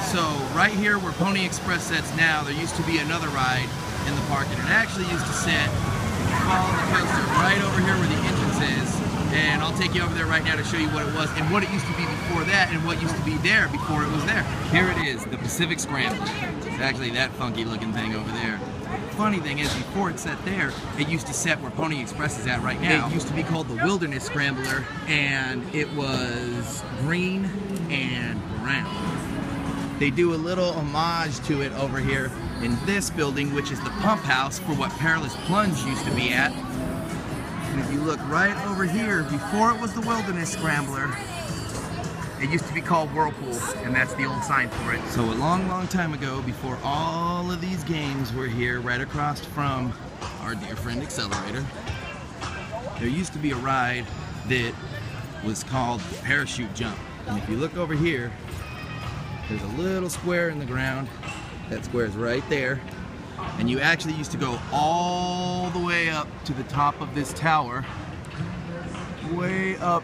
So right here where Pony Express sets now, there used to be another ride in the park, and it actually used to set, follow the coaster right over here where the entrance is, and I'll take you over there right now to show you what it was and what it used to be before that and what used to be there before it was there. Here it is, the Pacific Scrambler. It's actually that funky looking thing over there. The funny thing is, before it set there, it used to set where Pony Express is at right now. It used to be called the Wilderness Scrambler, and it was green and brown. They do a little homage to it over here in this building, which is the pump house for what Perilous Plunge used to be at. And if you look right over here, before it was the Wilderness Scrambler, it used to be called Whirlpool, and that's the old sign for it. So a long, long time ago, before all of these games were here, right across from our dear friend Accelerator, there used to be a ride that was called the Parachute Jump. And if you look over here, there's a little square in the ground. That square is right there. And you actually used to go all the way up to the top of this tower, way up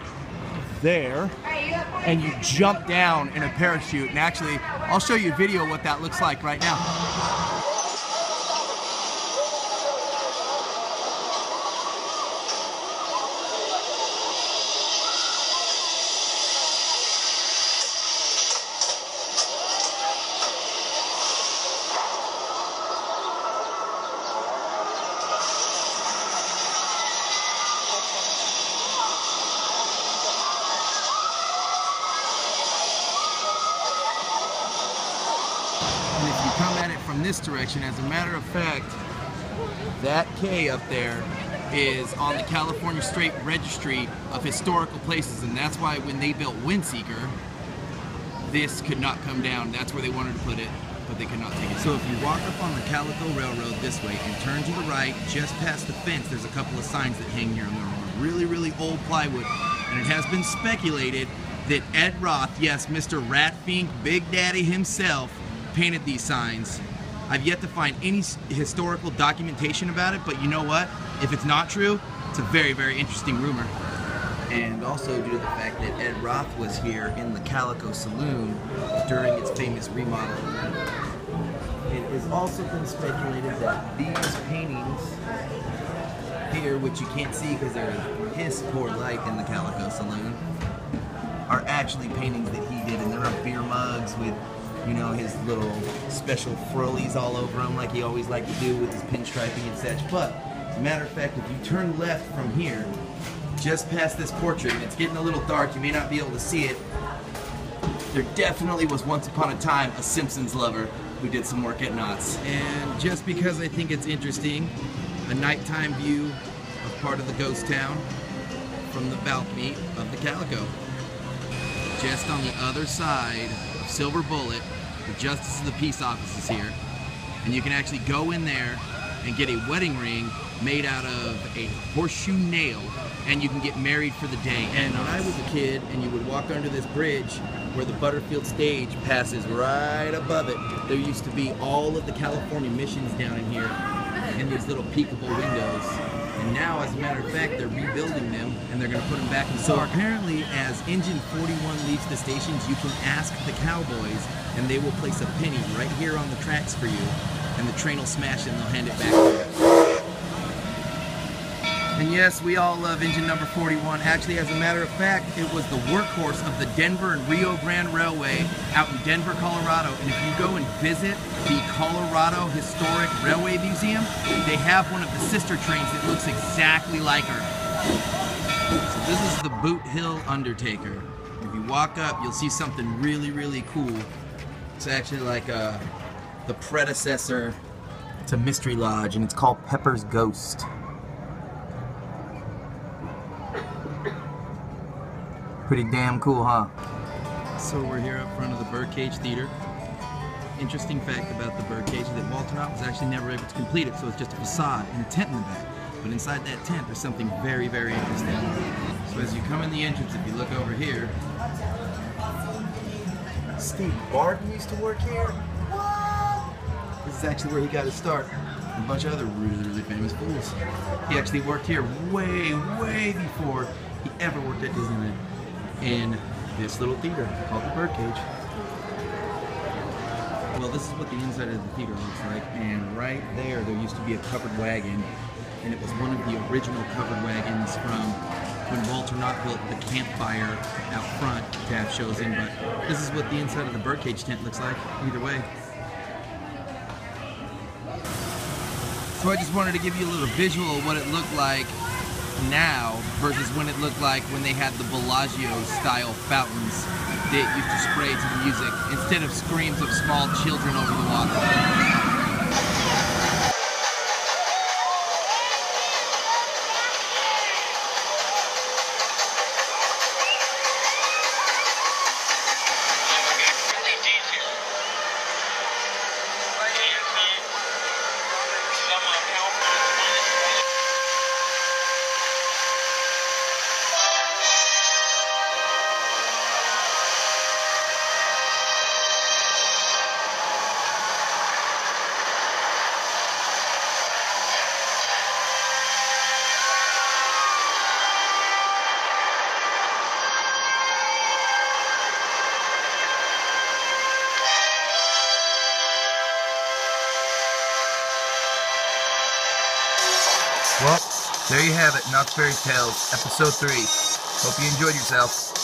there, and you jump down in a parachute. And actually, I'll show you a video of what that looks like right now. And if you come at it from this direction, as a matter of fact, that K up there is on the California State Registry of Historical Places, and that's why when they built Windseeker, this could not come down. That's where they wanted to put it, but they could not take it. So if you walk up on the Calico Railroad this way and turn to the right, just past the fence, there's a couple of signs that hang here on the road. Really, really old plywood, and it has been speculated that Ed Roth, yes, Mr. Ratfink, Big Daddy himself, painted these signs. I've yet to find any historical documentation about it, but you know what? If it's not true, it's a very, very interesting rumor. And also due to the fact that Ed Roth was here in the Calico Saloon during its famous remodel, it has also been speculated that these paintings here, which you can't see because there is piss poor light in the Calico Saloon, are actually paintings that he did, and there are beer mugs with, you know, his little special frolies all over them like he always liked to do with his pinstriping and such. But as a matter of fact, if you turn left from here, just past this portrait, and it's getting a little dark, you may not be able to see it, there definitely was once upon a time a Simpsons lover who did some work at Knott's. And just because I think it's interesting, a nighttime view of part of the ghost town from the balcony of the Calico. Just on the other side of Silver Bullet, the Justice of the Peace office is here, and you can actually go in there and get a wedding ring made out of a horseshoe nail, and you can get married for the day. And when I was a kid and you would walk under this bridge where the Butterfield stage passes right above it, there used to be all of the California missions down in here in these little peekable windows. And now, as a matter of fact, they're rebuilding them and they're going to put them back in. So apparently, as Engine 41 leaves the stations, you can ask the cowboys and they will place a penny right here on the tracks for you, and the train will smash it and they'll hand it back to you. And yes, we all love engine number 41. Actually, as a matter of fact, it was the workhorse of the Denver and Rio Grande Railway out in Denver, Colorado. And if you go and visit the Colorado Historic Railway Museum, they have one of the sister trains that looks exactly like her. So this is the Boot Hill Undertaker. If you walk up, you'll see something really, really cool. It's actually like the predecessor to Mystery Lodge, and it's called Pepper's Ghost. Pretty damn cool, huh? So we're here up front of the Birdcage Theater. Interesting fact about the Birdcage is that Walter Knott was actually never able to complete it, so it's just a facade and a tent in the back. But inside that tent, there's something very, very interesting. So as you come in the entrance, if you look over here, Steve Barton used to work here. What? This is actually where he got his start. And a bunch of other really, really famous fools. He actually worked here way, way before he ever worked at Disneyland, in this little theater called the Birdcage. Well, this is what the inside of the theater looks like, and right there used to be a covered wagon, and it was one of the original covered wagons from when Walter Knott built the campfire out front to have shows in, but this is what the inside of the birdcage tent looks like, either way. So I just wanted to give you a little visual of what it looked like now versus when it looked like when they had the Bellagio-style fountains that used to spray to the music instead of screams of small children over the water. Well, there you have it, Knott's Fairy Tales, Episode 3. Hope you enjoyed yourself.